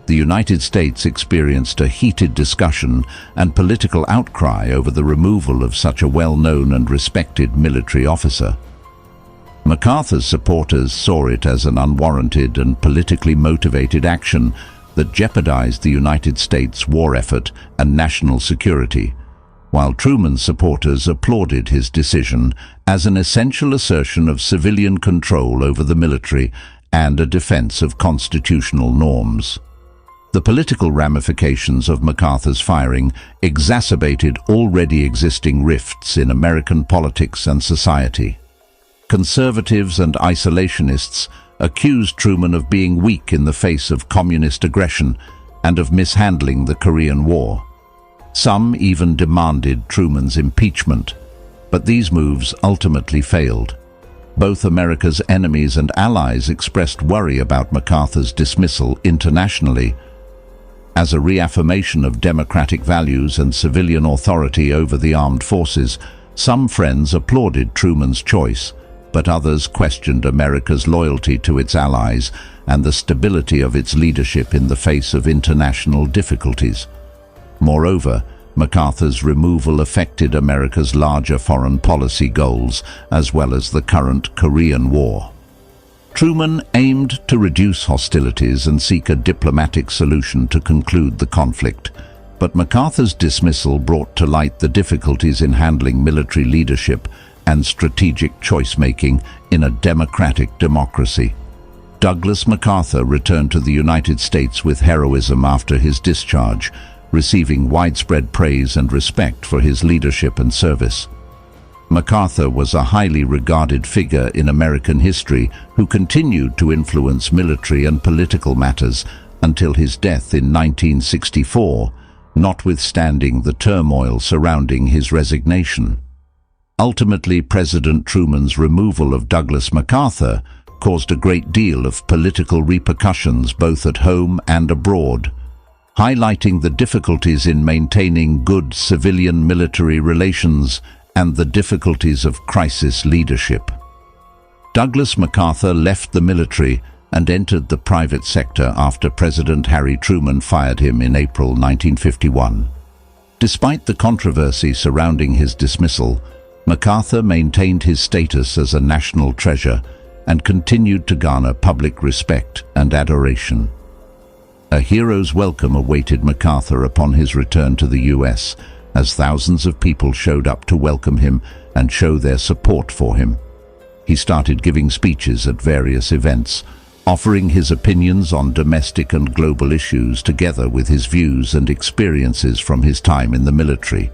The United States experienced a heated discussion and political outcry over the removal of such a well-known and respected military officer. MacArthur's supporters saw it as an unwarranted and politically motivated action that jeopardized the United States war effort and national security, while Truman's supporters applauded his decision as an essential assertion of civilian control over the military and a defense of constitutional norms. The political ramifications of MacArthur's firing exacerbated already existing rifts in American politics and society. Conservatives and isolationists accused Truman of being weak in the face of communist aggression and of mishandling the Korean War. Some even demanded Truman's impeachment, but these moves ultimately failed. Both America's enemies and allies expressed worry about MacArthur's dismissal internationally. As a reaffirmation of democratic values and civilian authority over the armed forces, some friends applauded Truman's choice, but others questioned America's loyalty to its allies and the stability of its leadership in the face of international difficulties. Moreover, MacArthur's removal affected America's larger foreign policy goals as well as the current Korean War. Truman aimed to reduce hostilities and seek a diplomatic solution to conclude the conflict, but MacArthur's dismissal brought to light the difficulties in handling military leadership and strategic choice-making in a democratic democracy. Douglas MacArthur returned to the United States with heroism after his discharge, receiving widespread praise and respect for his leadership and service. MacArthur was a highly regarded figure in American history who continued to influence military and political matters until his death in 1964, notwithstanding the turmoil surrounding his resignation. Ultimately, President Truman's removal of Douglas MacArthur caused a great deal of political repercussions both at home and abroad, highlighting the difficulties in maintaining good civilian-military relations and the difficulties of crisis leadership. Douglas MacArthur left the military and entered the private sector after President Harry Truman fired him in April 1951. Despite the controversy surrounding his dismissal, MacArthur maintained his status as a national treasure and continued to garner public respect and adoration. A hero's welcome awaited MacArthur upon his return to the US, as thousands of people showed up to welcome him and show their support for him. He started giving speeches at various events, offering his opinions on domestic and global issues together with his views and experiences from his time in the military.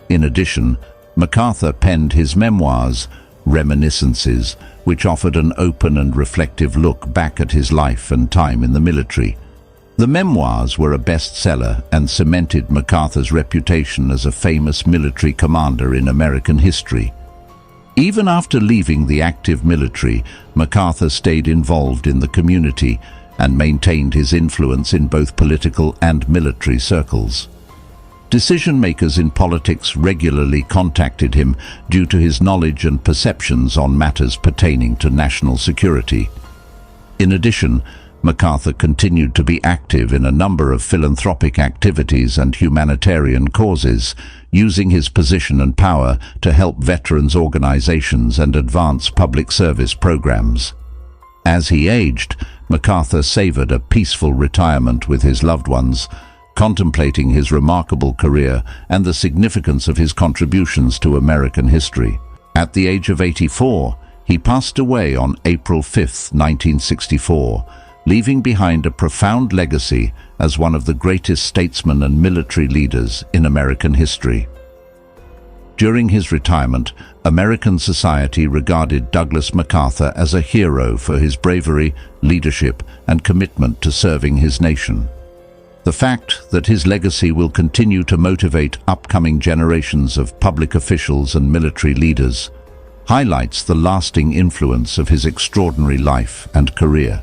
In addition, MacArthur penned his memoirs, Reminiscences, which offered an open and reflective look back at his life and time in the military. The memoirs were a bestseller and cemented MacArthur's reputation as a famous military commander in American history. Even after leaving the active military, MacArthur stayed involved in the community and maintained his influence in both political and military circles. Decision-makers in politics regularly contacted him due to his knowledge and perceptions on matters pertaining to national security. In addition, MacArthur continued to be active in a number of philanthropic activities and humanitarian causes, using his position and power to help veterans organizations and advance public service programs. As he aged, MacArthur savored a peaceful retirement with his loved ones, contemplating his remarkable career and the significance of his contributions to American history. At the age of 84, he passed away on April 5, 1964, leaving behind a profound legacy as one of the greatest statesmen and military leaders in American history. During his retirement, American society regarded Douglas MacArthur as a hero for his bravery, leadership, and commitment to serving his nation. The fact that his legacy will continue to motivate upcoming generations of public officials and military leaders highlights the lasting influence of his extraordinary life and career.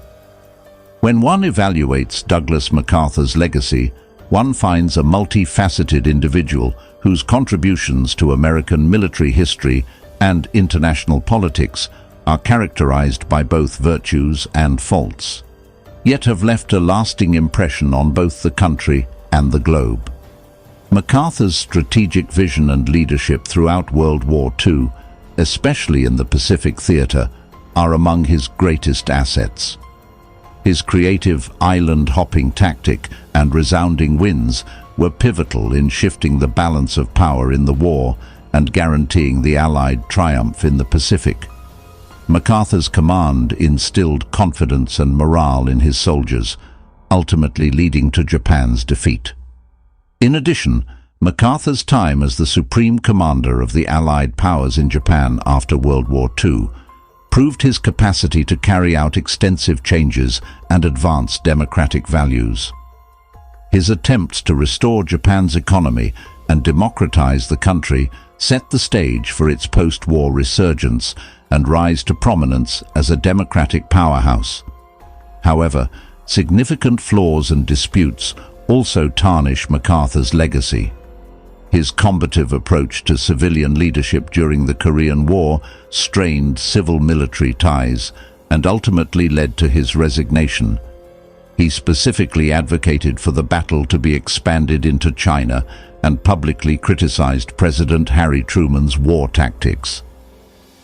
When one evaluates Douglas MacArthur's legacy, one finds a multifaceted individual whose contributions to American military history and international politics are characterized by both virtues and faults, yet have left a lasting impression on both the country and the globe. MacArthur's strategic vision and leadership throughout World War II, especially in the Pacific Theater, are among his greatest assets. His creative island-hopping tactic and resounding wins were pivotal in shifting the balance of power in the war and guaranteeing the Allied triumph in the Pacific. MacArthur's command instilled confidence and morale in his soldiers, ultimately leading to Japan's defeat. In addition, MacArthur's time as the supreme commander of the Allied powers in Japan after World War II proved his capacity to carry out extensive changes and advance democratic values. His attempts to restore Japan's economy and democratize the country set the stage for its post-war resurgence and rise to prominence as a democratic powerhouse. However, significant flaws and disputes also tarnish MacArthur's legacy. His combative approach to civilian leadership during the Korean War strained civil-military ties and ultimately led to his resignation. He specifically advocated for the battle to be expanded into China and publicly criticized President Harry Truman's war tactics.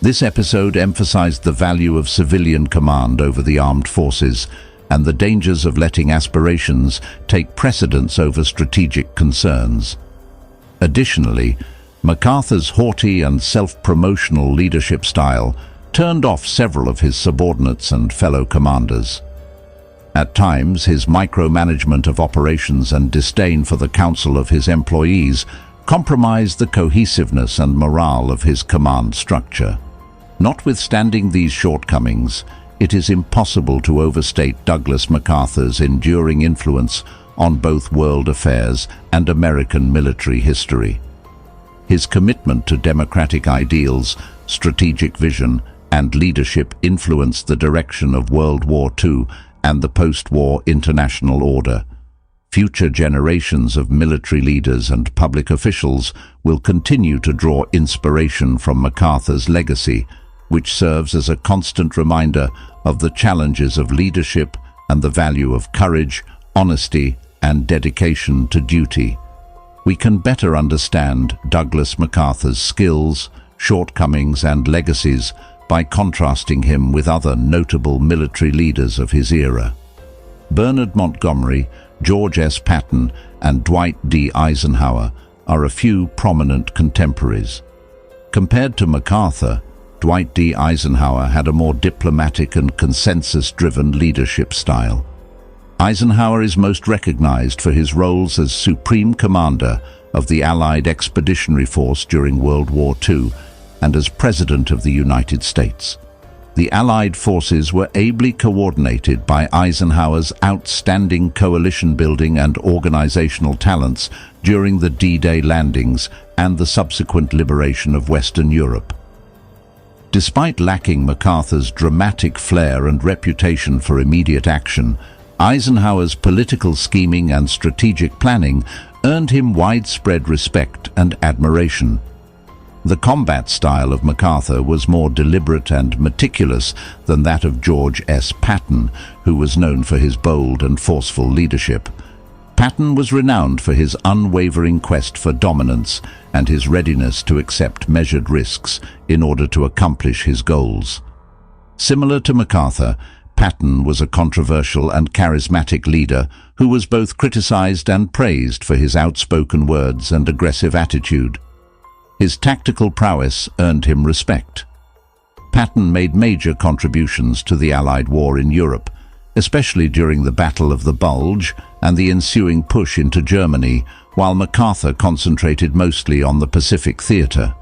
This episode emphasized the value of civilian command over the armed forces and the dangers of letting aspirations take precedence over strategic concerns. Additionally, MacArthur's haughty and self-promotional leadership style turned off several of his subordinates and fellow commanders. At times, his micromanagement of operations and disdain for the counsel of his employees compromised the cohesiveness and morale of his command structure. Notwithstanding these shortcomings, it is impossible to overstate Douglas MacArthur's enduring influence on both world affairs and American military history. His commitment to democratic ideals, strategic vision, and leadership influenced the direction of World War II and the post-war international order. Future generations of military leaders and public officials will continue to draw inspiration from MacArthur's legacy, which serves as a constant reminder of the challenges of leadership and the value of courage, honesty, and dedication to duty. We can better understand Douglas MacArthur's skills, shortcomings, and legacies by contrasting him with other notable military leaders of his era. Bernard Montgomery, George S. Patton, and Dwight D. Eisenhower are a few prominent contemporaries. Compared to MacArthur, Dwight D. Eisenhower had a more diplomatic and consensus-driven leadership style. Eisenhower is most recognized for his roles as Supreme Commander of the Allied Expeditionary Force during World War II and as President of the United States. The Allied forces were ably coordinated by Eisenhower's outstanding coalition-building and organizational talents during the D-Day landings and the subsequent liberation of Western Europe. Despite lacking MacArthur's dramatic flair and reputation for immediate action, Eisenhower's political scheming and strategic planning earned him widespread respect and admiration. The combat style of MacArthur was more deliberate and meticulous than that of George S. Patton, who was known for his bold and forceful leadership. Patton was renowned for his unwavering quest for dominance and his readiness to accept measured risks in order to accomplish his goals. Similar to MacArthur, Patton was a controversial and charismatic leader who was both criticized and praised for his outspoken words and aggressive attitude. His tactical prowess earned him respect. Patton made major contributions to the Allied war in Europe, especially during the Battle of the Bulge and the ensuing push into Germany, while MacArthur concentrated mostly on the Pacific theater.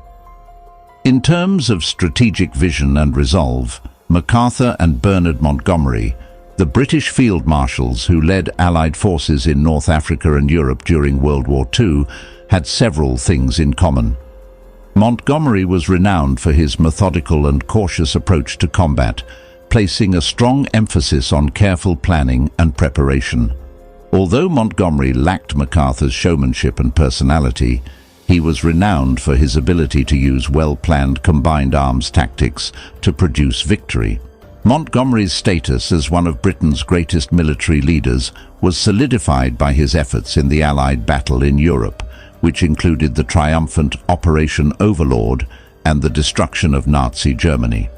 In terms of strategic vision and resolve, MacArthur and Bernard Montgomery, the British field marshals who led Allied forces in North Africa and Europe during World War II, had several things in common. Montgomery was renowned for his methodical and cautious approach to combat, placing a strong emphasis on careful planning and preparation. Although Montgomery lacked MacArthur's showmanship and personality, he was renowned for his ability to use well-planned combined arms tactics to produce victory. Montgomery's status as one of Britain's greatest military leaders was solidified by his efforts in the Allied battle in Europe, which included the triumphant Operation Overlord and the destruction of Nazi Germany.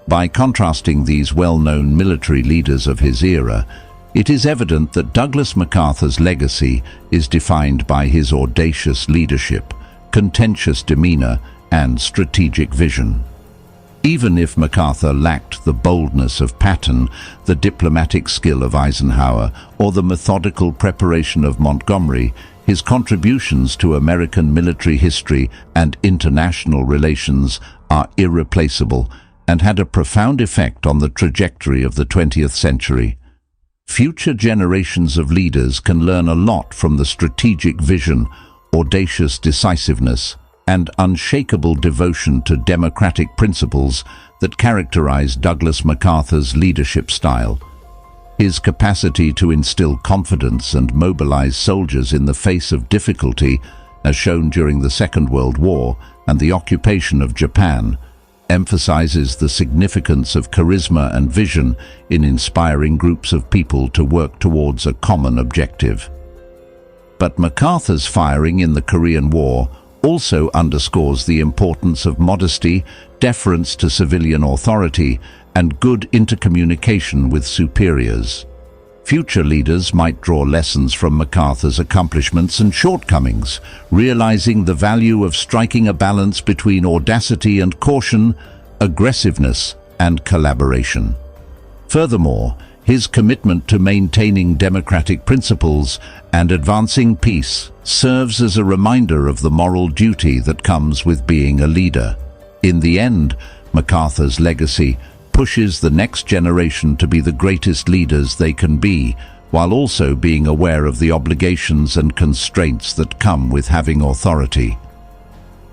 By contrasting these well-known military leaders of his era, it is evident that Douglas MacArthur's legacy is defined by his audacious leadership, contentious demeanor, and strategic vision. Even if MacArthur lacked the boldness of Patton, the diplomatic skill of Eisenhower, or the methodical preparation of Montgomery, his contributions to American military history and international relations are irreplaceable and had a profound effect on the trajectory of the 20th century. Future generations of leaders can learn a lot from the strategic vision, audacious decisiveness, and unshakable devotion to democratic principles that characterize Douglas MacArthur's leadership style. His capacity to instill confidence and mobilize soldiers in the face of difficulty, as shown during the Second World War and the occupation of Japan, emphasizes the significance of charisma and vision in inspiring groups of people to work towards a common objective. But MacArthur's firing in the Korean War also underscores the importance of modesty, deference to civilian authority, and good intercommunication with superiors. Future leaders might draw lessons from MacArthur's accomplishments and shortcomings, realizing the value of striking a balance between audacity and caution, aggressiveness and collaboration. Furthermore, his commitment to maintaining democratic principles and advancing peace serves as a reminder of the moral duty that comes with being a leader. In the end, MacArthur's legacy pushes the next generation to be the greatest leaders they can be, while also being aware of the obligations and constraints that come with having authority.